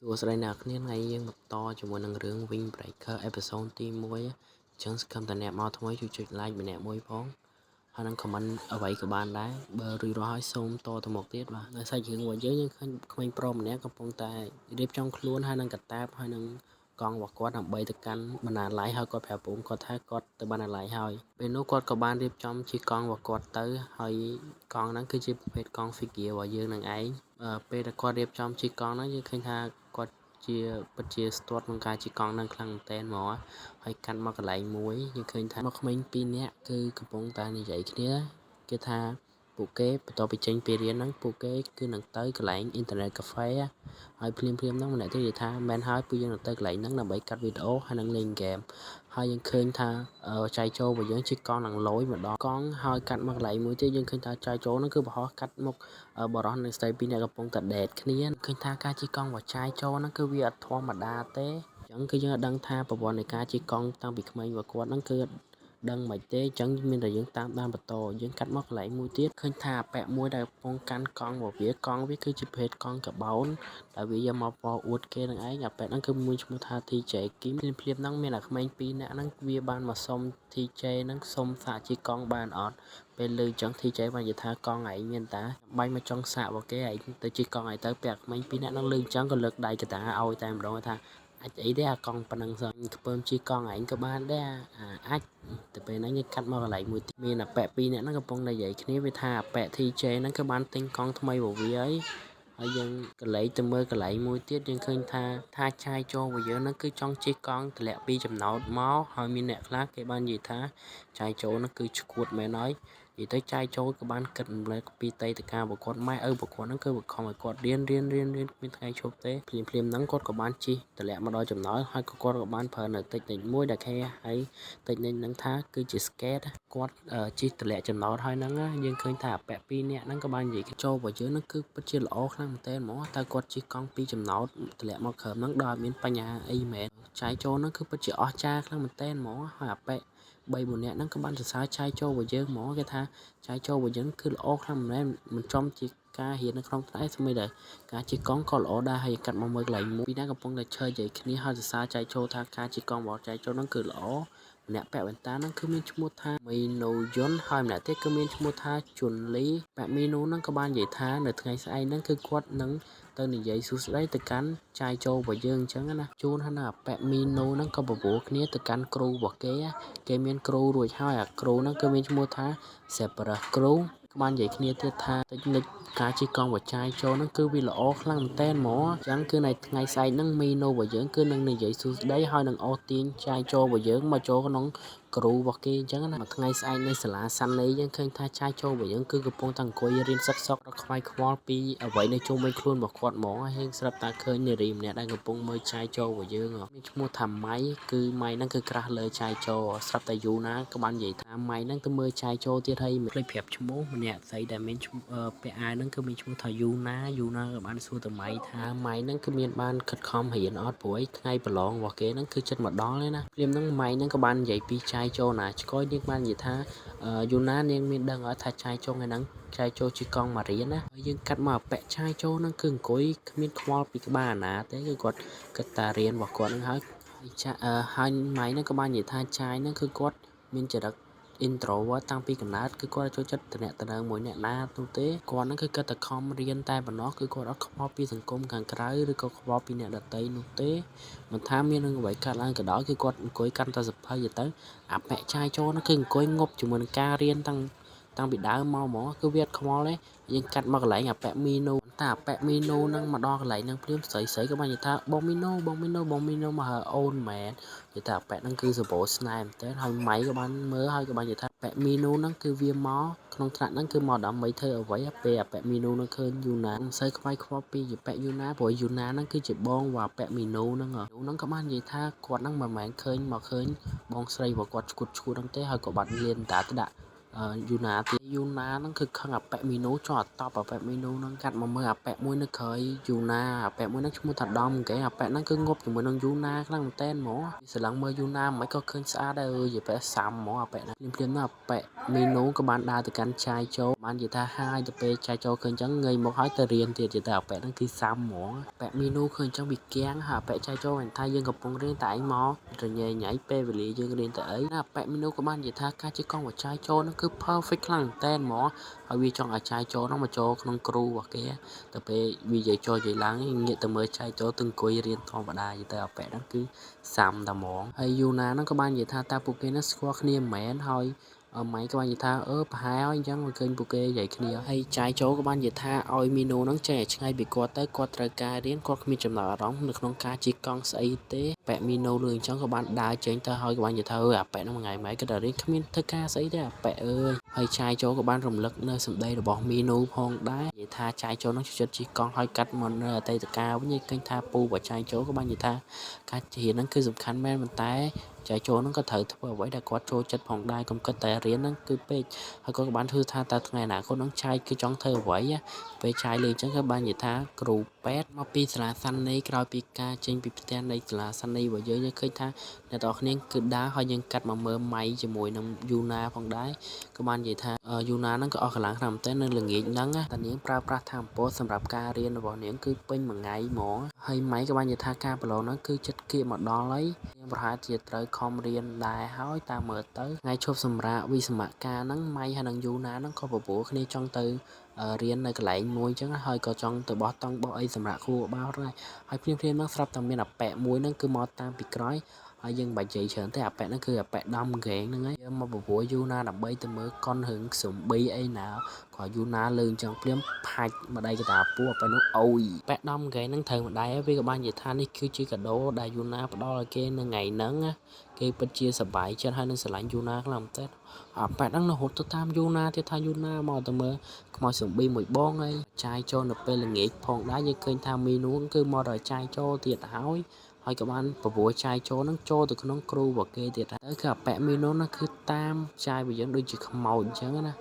សួស្តីអ្នកគ្នាថ្ងៃយើងបន្តជាមួយនឹងរឿង Wing Breaker episode ទី1អញ្ចឹងសង្ឃឹមតែអ្នកមកថ្មីជួយចុច like ម្នាក់មួយផងហើយនឹង comment អ្វីក៏បានដែរបើរួចរាល់ហើយសូមតទៅមុខទៀតបាទនៅសាច់រឿងរបស់យើងឃើញក្មេងប្រុសម្នាក់កំពុងតែរៀបចំខ្លួនហើយនឹងកតាបហើយនឹងកង់របស់គាត់ដើម្បីទៅកាន់បណ្ណាល័យហើយគាត់ប្រាប់បងគាត់ថាគាត់ទៅបណ្ណាល័យហើយពេលនោះគាត់ក៏បានរៀបចំជិះកង់របស់គាត់ទៅហើយកង់ហ្នឹងគឺជាប្រភេទកង់ figure របស់យើងនឹងឯងពេលដែលគាត់រៀបចំជិះកង់ហ្នឹងយើងឃើញថាគាត់ពិតជាស្ទាត់ក្នុងការជិះកង់ហ្នឹងខ្លាំងមែនទែនហ្មងហើយកាន់មកកន្លែងមួយយើងឃើញថាមកក្មេង2នាក់គឺកំពុងតែនិយាយគ្នាគេថាពួកគេបន្ទាប់ពីចេញពីរៀនហ្នឹងពួកគេគឺនឹងទៅកន្លែង internet cafe ហើយភ្លាមហ្នឹងម្នាក់ទៀតនិយាយថាមែនហើយពួកយើងនឹងទៅកន្លែងហ្នឹងដើម្បីកាត់វីដេអូហើយនឹងលេងហ្គេមហើយយើងឃើញថាចៃចូលរបស់យើងជិះកង់នឹងលយម្ដងកង់ហើយកាត់មកកន្លែងមួយទៀតយើងឃើញថាចៃចូលហ្នឹងគឺបរោះកាត់មកបរោះនិងស្រី2នាក់កំពុងតែដេតគ្នាឃើញថាការជិះកង់របស់ចៃចូលហ្នឹងគឺវាអត់ធម្មតាទេអញ្ចឹងគឺយើងអត់ដឹងថាប្រព័ន្ធនៃការជិះកង់តាំងពីក្មេងរបស់គាត់ហ្នឹងគឺដឹងមិនទេអញ្ចឹងមានតែយើងតាមដានបន្តយើងកាត់មកកន្លែងមួយទៀតឃើញថាអាប៉ែមួយដែលកំពុងកាន់កង់របស់វាកង់វាគឺជាប្រភេទកង់កាបូនដែលវាយកមកបោអួតគេនឹងឯងអាប៉ែហ្នឹងគឺមួយឈ្មោះថា TJ គីមភ្លាមហ្នឹងមានអាក្មេង2នាក់ហ្នឹងវាបានមកសុំ TJ ហ្នឹងសុំសាកជិះកង់បានអត់ពេលលើអញ្ចឹង TJ បាននិយាយថាកង់ឯងមានតាបាញ់មកចង់សាករបស់គេឯងទៅជិះកង់ឯងទៅពាក់ក្មេង2នាក់ហ្នឹងលើអញ្ចឹងក៏លើកដៃកតាឲ្យតែម្ដងថាអាចអីទេអាកង់ប៉ុណ្ណឹងសោះខ្ពើមជិះកង់ឯងក៏បានដែរអាចទៅពេលហ្នឹងគេកាត់មកកន្លែងមួយទៀតមានអាប៉ែ2នាក់ហ្នឹងកំពុងនិយាយគ្នាវាថាអាប៉ែ TJ ហ្នឹងក៏បានទិញកង់ថ្មីរបស់វាហើយយើងកន្លែងទៅមើលកន្លែងមួយទៀតយើងឃើញថាចាយចូលរបស់យើងហ្នឹងគឺចង់ជិះកង់តម្លាក់ពីចំណោតមកហើយមានអ្នកខ្លះគេបាននិយាយថាចាយចូលហ្នឹងគឺឈួតមែនហើយនិយាយទៅចាយចូលក៏បានគិតរំលែកពីតីតការបស់គាត់ម៉ែឪរបស់គាត់ហ្នឹងគឺបង្ខំឲ្យគាត់រៀនគ្មានថ្ងៃឈប់ទេភ្លាមហ្នឹងគាត់ក៏បានជិះតម្លាក់មកដល់ចំណោតហើយគាត់ក៏បានប្រើនៅតិចមួយដែលគេហើយតិចហ្នឹងថាគឺជា skate គាត់ជិះតម្លាក់ចំណោតហើយហ្នឹងយើងឃើញថាអាប៉ែ2នាក់ហ្នឹងក៏បាននិយាយចូលរបស់យើងហ្នឹងគឺពិតជាល្អខ្លាំងមែនទែនហ្មងតែគាត់ជិះកង់2ចំណោតតម្លាក់មកក្រោមហ្នឹងដោយមានបញ្ហាអីមែនចាយចូលហ្នឹងគឺពិតជាអស្ចារ្យខ្លាំងមែនទែនហ្មងហើយអាប៉ែ3-4នាក់ហ្នឹងក៏បានសរសើរចាយចូលរបស់យើងហ្មងគេថាចាយចូលរបស់យើងគឺល្អខ្លាំងមែនមិនចំជាការរៀននៅក្នុងថ្ងៃស្មីដែរការជិះកង់ក៏ល្អដែរហើយកាត់មកមើលកន្លែងមួយពីណាកំពុងតែឈើនិយាយគ្នាហើយសរសើរចែកចូលថាការជិះកង់របស់ចែកចូលហ្នឹងគឺល្អម្នាក់ពាក់វ៉ែនតាហ្នឹងគឺមានឈ្មោះថាមីណូយុនហើយម្នាក់ទៀតគឺមានឈ្មោះថាជុនលីប៉ាមីណូហ្នឹងក៏បាននិយាយថានៅថ្ងៃស្អែកហ្នឹងគឺគាត់នឹងទៅនិយាយសួស្ដីទៅកាន់ចាយចូលរបស់យើងអញ្ចឹងណាជួនហើយណាប៉ាមីណូហ្នឹងក៏បបួលគ្នាទៅកាន់គ្រូរបស់គេមានគ្រូរួចហើយអាគ្រូហ្នឹងគឺមានឈ្មោះថាសេបរ៉ាគ្រូបាននិយាយគ្នាទៀតថាតិចនិចការជិះកង់បច្ចាយចូលហ្នឹងគឺវាល្អខ្លាំងមែនតើហ្មងអញ្ចឹងគឺនៅថ្ងៃស្អែកហ្នឹងមីណូរបស់យើងគឺនឹងនិយាយសួស្ដីហើយនឹងអូសទាញចាយចូលរបស់យើងមកចូលក្នុងគ្រូរបស់គេអញ្ចឹងណាមួយថ្ងៃស្អែកនៅសាលាសាន់នីយើងឃើញថាចាយចូលរបស់យើងគឺកំពុងតែអង្គុយរៀនសិក្សារកខ្វាយខ្វល់ពីអ្វីនៅជុំវិញខ្លួនរបស់គាត់ហ្មងហើយស្រាប់តែឃើញនារីម្នាក់ដែលកំពុងមើលចាយចូលរបស់យើងមានឈ្មោះថាម៉ៃគឺម៉ៃហ្នឹងគឺក្រាស់លើចាយចូលស្រាប់តែយូណាក៏បាននិយាយថាម៉ៃហ្នឹងទៅមើលចាយចូលទៀតហើយភ្លេចប្រាប់ឈ្មោះម្នាក់ស្អីដែលមានឈ្មោះពាក់អាវហ្នឹងគឺមានឈ្មោះថាយូណាក៏បានសួរទៅម៉ៃថាម៉ៃហ្នឹងគឺមានបានខិតខំរៀនអត់ព្រោះថ្ងៃប្រឡងរបស់គេហ្នឹងគឺចិត្តមកដល់ហើយណាភ្លាមហ្នឹងម៉ៃហ្នឹងក៏បាននិយាយពីចាយចូលណាឆ្កយយើងបាននិយាយថាយូណានាងមានដឹងអត់ថាចាយចូលថ្ងៃហ្នឹងចាយចូលជិះកង់មករៀនណាហើយយើងកាត់មកពាក់ចាយចូលហ្នឹងគឺអង្គុយគ្មានខ្វល់ពីក្បាលណាទេគឺគាត់គិតតែរៀនរបស់គាត់ហ្នឹងហើយហើយម៉ៃហ្នឹងក៏បាននិយាយថាចាយហ្នឹងគឺគាត់មានចរិតintrovert តាំងពីកំណើតគឺគាត់ចូលចិត្តតំណែងមួយអ្នកណានោះទេគាត់ហ្នឹងគឺគាត់តែខំរៀនតែប៉ុណ្ណោះគឺគាត់អត់ខ្វល់ពីសង្គមខាងក្រៅឬក៏ខ្វល់ពីអ្នកដទៃនោះទេមិនថាមាននឹងអ្វីកើតឡើងក៏ដោយគឺគាត់អង្គុយកាន់តែសភ័យទៅអាប៉ែចាយចូលហ្នឹងគឺអង្គុយងប់ជាមួយនឹងការរៀនតាំងពីដើមមកហ្មងគឺវាអត់ខ្វល់ទេយើងកាត់មកកន្លែងអាប៉ែមីណូតែអាប៉ែមីណូហ្នឹងមកដល់កន្លែងហ្នឹងព្រាមស្រីក៏បាននិយាយថាបងមីណូមកហៅអូនមែននិយាយថាអាប៉ែហ្នឹងគឺសបោស្នេហ៍មែនតើហើយម៉ៃក៏បានមើលហើយក៏បាននិយាយថាប៉ែមីណូហ្នឹងគឺវាមកក្នុងថ្នាក់ហ្នឹងគឺមកដើម្បីធ្វើអ្វីពេលអាប៉ែមីណូហ្នឹងឃើញយូណាមិនសូវខ្វាយខ្វល់ពីប៉ែយូណាព្រោះយូណាហ្នឹងគឺជាបងរបស់ប៉ែមីណូហ្នឹងក៏បាននិយាយថាគាត់ហ្នឹងមិនមែនឃើញបងស្រីរបស់គាត់ឈួតហ្នឹងទេហើយក៏បាត់លៀនតាទៅដាក់ យូណាទៀតយូណាហ្នឹងគឺខឹងអាប៉ែមីណូចោះអាតបអាប៉ែមីណូហ្នឹងកាត់មកមើលអាប៉ែមួយនៅក្រោយយូណាអាប៉ែមួយហ្នឹងឈ្មោះថាដំគេអាប៉ែហ្នឹងគឺងប់ជាមួយនឹងយូណាខ្លាំងមែនតើហ្មងស្រឡឹងមើលយូណាមិនក៏ឃើញស្អាតដែរអើយអាប៉ែសាំហ្មងអាប៉ែហ្នឹងភ្លាមៗហ្នឹងអាប៉ែមីណូក៏បានដើរទៅកាន់ចាយជោបាននិយាយថាហាយទៅពេលចាយជោឃើញអញ្ចឹងងើយមកហើយទៅរៀនទៀតនិយាយថាអាប៉ែហ្នឹងគឺសាំហ្មងប៉ែមីណូឃើញអញ្ចឹងវាគាំងហើយអាប៉ែចាយជោថាយើងកំពុងរៀនតែឯងមករញ៉េញ៉ៃពេលវេលាយើងរៀនទៅអីណាប៉ែមីណូក៏បាននិយាយថាការជិះកង់បច្ចាយជោហ្នឹងគឺ perfect ខ្លាំងមែនតើហ្មងហើយវាចង់ឲ្យចាយជោហ្នឹងមកចូលក្នុងគ្រូរបស់គេទៅពេលវានិយាយចូលនិយាយឡើងងាកទៅមើលចាយជោទៅអង្គុយរៀនធម្មតានិយាយទៅអាប៉ែហ្នឹងគឺសាំតែហ្មងហើយយូណាហ្នឹងក៏បាននិយាយថាតើពួកគេហ្នឹងស្គាល់គ្នាមិនមែនហើយម៉ៃក៏បាននិយាយថាប្រហែលហើយអញ្ចឹងមកឃើញពួកគេនិយាយគ្នាហើយចាយជោក៏បាននិយាយថាឲ្យមីណូហ្នឹងចេះឆ្ងាយពីគាត់ទៅគាត់ត្រូវការរៀនគាត់គ្មានចំណាប់អារម្មណ៍នៅក្នុងការជិះកង់ស្អីទេប៉ែមីណូលឺអញ្ចឹងក៏បានដើរចេញទៅហើយក៏បាននិយាយថាអាប៉ែហ្នឹងមួយថ្ងៃម៉ែគាត់តែរៀនគ្មានធ្វើការស្អីទេអាប៉ែអើយហើយចាយជោក៏បានរំលឹកនៅសម្ដីរបស់មីណូផងដែរនិយាយថាចាយជោហ្នឹងជួយជិះកង់ឲ្យកាត់មកនៅអតីតកាលវិញឃើញថាពូរបស់ចាយជោក៏បាននិយាយថាការជិះហ្នឹងគឺសំខាន់មែនប៉ុន្តែចាយជោហ្នឹងក៏ត្រូវធ្វើអ្វីដែលគាត់ចូលចិត្តផងដែរកុំគិតតែរៀនហ្នឹងគឺពេកហើយគាត់ក៏បានធ្វើថាតើថ្ងៃអនាគតហ្នឹងចាយគឺចង់ធ្វើអ្វីពេលចាយលេងអញ្ចឹងក៏បាននិយាយថាគ្រូពេទ្យមកពីសាលាសាន់នីក្រោយពីការចេញពីផ្ទះនៃសាលាសាន់នីរបស់យើងឃើញថាអ្នកទាំងអស់គ្នាគឺដើរហើយយើងកាត់មកមើលម៉ៃជាមួយនឹងយូណាផងដែរក៏បាននិយាយថាយូណាហ្នឹងក៏អស់កម្លាំងខ្លាំងមែនទែននៅល្ងាចហ្នឹងតានាងប្រើប្រាស់ថាមពលសម្រាប់ការរៀនរបស់នាងគឺពេញមួយថ្ងៃហ្មងហើយម៉ៃក៏បាននិយាយថាការប្រឡងហ្នឹងគឺចិត្តគៀកមកដល់ហើយនាងប្រហែលជាត្រូវខំរៀនដែរហើយតាមមើលទៅថ្ងៃឈប់សម្រាកវិសមការហ្នឹងម៉ៃហើយនឹងយូណាហ្នឹងក៏ប្រពូគ្នាចង់ទៅរៀននៅកន្លែងមួយអញ្ចឹងហើយក៏ចង់ទៅបោះតង់បោះអីសម្រាប់គ្រូបោះដែរហើយភ្លាមៗហ្នឹងស្រាប់តែមានអាប៉ែមួយហ្នឹងគឺមកតាមពីក្រោយហើយយើងបាច់និយាយច្រើនទេអាប៉ែហ្នឹងគឺអាប៉ែដំហ្គេងហ្នឹងហើយយើងមកប្រពូយូណាដើម្បីទៅមើលកុនរឿងស៊ុំប៊ីអីណាក៏យូណាលើអញ្ចឹងភ្លាមផាច់ម្ដាយគេថាពូអាប៉ែនោះអូយប៉ែដំហ្គេងហ្នឹងត្រូវម្ដាយវាក៏បាននិយាយថានេះគឺជាកាដូដែលយូណាផ្ដល់ឲ្យគេនៅថ្ងៃហ្នឹងគេពិតជាសប្បាយចិត្តហើយនឹងស្រឡាញ់យូណាខ្លាំងមែនតើអាប៉ែហ្នឹងរហូតទៅតាមយូណាទៀតថាយូណាមកទៅមើលខ្មោចស៊ុំប៊ីមួយបងហើយចាយចូលនៅពេលល្ងាចផងដែរយើងឃើញថាមីនួងគឺមកដល់ចាយចូលទៀតហើយក៏បានប្រពូចាយចូលហ្នឹងចូលទៅក្នុងគ្រូរបស់គេទៀតទៅគឺអាប៉ែមីនួនហ្នឹងគឺតាមចាយរបស់យើងដូចជាខ្មោចអញ្ចឹងណា